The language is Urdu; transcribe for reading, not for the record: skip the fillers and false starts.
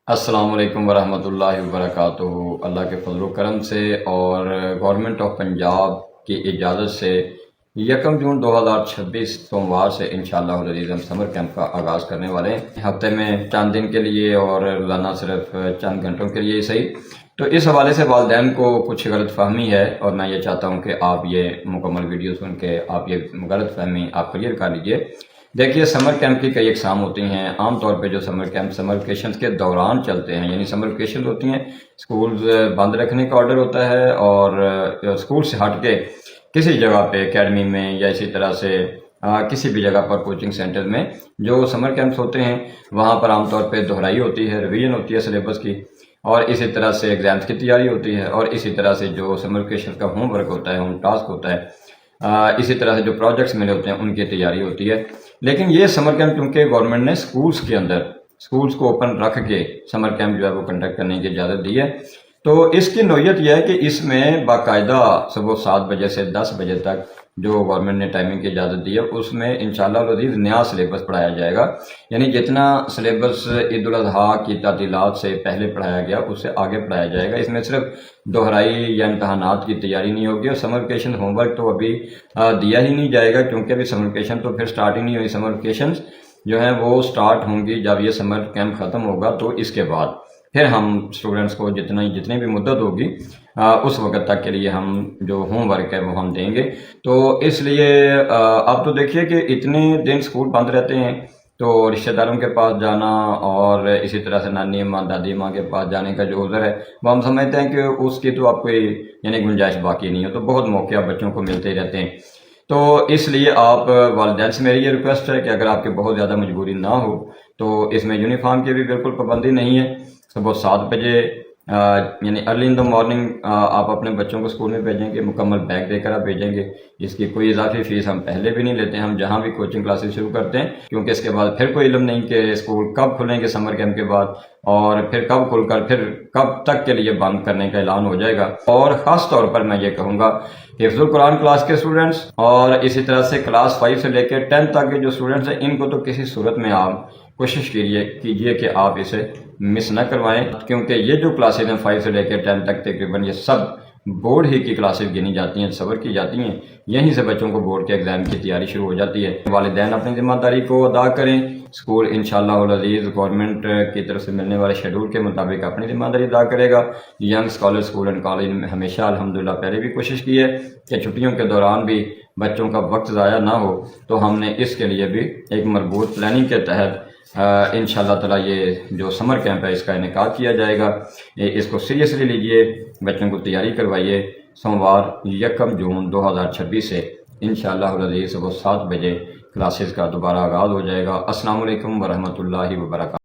السلام علیکم ورحمۃ اللہ وبرکاتہ۔ اللہ کے فضل و کرم سے اور گورنمنٹ آف پنجاب کی اجازت سے 1 جون 2026 سوموار سے انشاءاللہ العزیز ہم سمر کیمپ کا آغاز کرنے والے ہیں، ہفتے میں چند دن کے لیے اور روزانہ صرف چند گھنٹوں کے لیے صحیح۔ تو اس حوالے سے والدین کو کچھ غلط فہمی ہے اور میں یہ چاہتا ہوں کہ آپ یہ مکمل ویڈیو سن کے آپ یہ غلط فہمی آپ کلیئر کر لیجئے۔ دیکھیے، سمر کیمپ کی کئی اقسام ہوتی ہیں۔ عام طور پہ جو سمر کیمپ سمر ویکیشنز کے دوران چلتے ہیں، یعنی سمر ویکیشنز ہوتی ہیں، سکولز بند رکھنے کا آرڈر ہوتا ہے اور سکول سے ہٹ کے کسی جگہ پہ اکیڈمی میں یا اسی طرح سے کسی بھی جگہ پر کوچنگ سینٹر میں جو سمر کیمپس ہوتے ہیں وہاں پر عام طور پہ دہرائی ہوتی ہے، ریویژن ہوتی ہے سلیبس کی، اور اسی طرح سے ایگزامس کی تیاری ہوتی ہے، اور اسی طرح سے جو سمر ویکیشن کا ہوم ورک ہوتا ہے، ہوم ٹاسک ہوتا ہے، اسی طرح سے جو پروجیکٹس ملے ہوتے ہیں ان کی تیاری ہوتی ہے۔ لیکن یہ سمر کیمپ کیونکہ گورنمنٹ نے سکولز کے اندر سکولز کو اوپن رکھ کے سمر کیمپ جو ہے وہ کنڈکٹ کرنے کی اجازت دی ہے، تو اس کی نوعیت یہ ہے کہ اس میں باقاعدہ صبح 7 بجے سے 10 بجے تک جو گورنمنٹ نے ٹائمنگ کی اجازت دی ہے اس میں انشاءاللہ العزیز نیا سلیبس پڑھایا جائے گا، یعنی جتنا سلیبس عید الاضحیٰ کی تعطیلات سے پہلے پڑھایا گیا اس سے آگے پڑھایا جائے گا۔ اس میں صرف دہرائی یا امتحانات کی تیاری نہیں ہوگی، اور سمر ویکیشن ہوم ورک تو ابھی دیا ہی نہیں جائے گا، کیونکہ ابھی سمر ویکیشن تو پھر سٹارٹ ہی نہیں ہوئی۔ سمر ویکیشنز جو ہیں وہ سٹارٹ ہوں گی جب یہ سمر کیمپ ختم ہوگا، تو اس کے بعد پھر ہم اسٹوڈنٹس کو جتنی بھی مدت ہوگی اس وقت تک کے لیے ہم جو ہوم ورک ہے وہ ہم دیں گے۔ تو اس لیے اب تو دیکھیے کہ اتنے دن سکول بند رہتے ہیں تو رشتہ داروں کے پاس جانا اور اسی طرح سے نانی ماں دادی ماں کے پاس جانے کا جو عذر ہے وہ ہم سمجھتے ہیں کہ اس کی تو آپ کوئی یعنی گنجائش باقی نہیں ہے، تو بہت موقع بچوں کو ملتے ہی رہتے ہیں۔ تو اس لیے آپ والدین سے میری یہ ریکویسٹ ہے کہ اگر آپ کی بہت زیادہ مجبوری نہ ہو تو اس میں یونیفارم کی بھی بالکل پابندی نہیں ہے۔ صبح 7 بجے یعنی ارلی ان دا مارننگ آپ اپنے بچوں کو اسکول میں بھیجیں گے، مکمل بیگ دے کر آپ بھیجیں گے، اس کی کوئی اضافی فیس ہم پہلے بھی نہیں لیتے ہیں، ہم جہاں بھی کوچنگ کلاسز شروع کرتے ہیں، کیونکہ اس کے بعد پھر کوئی علم نہیں کہ اسکول کب کھلیں گے سمر کیمپ کے بعد، اور پھر کب کھل کر پھر کب تک کے لیے بند کرنے کا اعلان ہو جائے گا۔ اور خاص طور پر میں یہ کہوں گا حفظ القرآن کلاس کے اسٹوڈنٹس اور اسی طرح سے کلاس 5 سے لے کے 10 تک کے جو اسٹوڈنٹس ہیں ان کو تو کسی صورت میں آپ کوشش کیجئے کہ آپ اسے مس نہ کروائیں، کیونکہ یہ جو کلاسز ہیں 5 سے لے کے 10 تک تقریباً یہ سب بورڈ ہی کی کلاسز گنی جاتی ہیں، صبر کی جاتی ہیں، یہیں سے بچوں کو بورڈ کے ایگزام کی تیاری شروع ہو جاتی ہے۔ والدین اپنی ذمہ داری کو ادا کریں، اسکول انشاءاللہ العزیز گورنمنٹ کی طرف سے ملنے والے شیڈول کے مطابق اپنی ذمہ داری ادا کرے گا۔ Young scholar school and college میں ہمیشہ الحمدللہ پہلے بھی کوشش کی ہے کہ چھٹیوں کے دوران بھی بچوں کا وقت ضائع نہ ہو، تو ہم نے اس کے لیے بھی ایک مربوط پلاننگ کے تحت انشاءاللہ تعالیٰ یہ جو سمر کیمپ ہے اس کا انعقاد کیا جائے گا۔ اس کو سیریسلی لیجئے، بچوں کو تیاری کروائیے۔ سوموار 1 جون 2026 سے انشاءاللہ العزیز صبح 7 بجے کلاسز کا دوبارہ آغاز ہو جائے گا۔ السلام علیکم ورحمۃ اللہ وبرکاتہ۔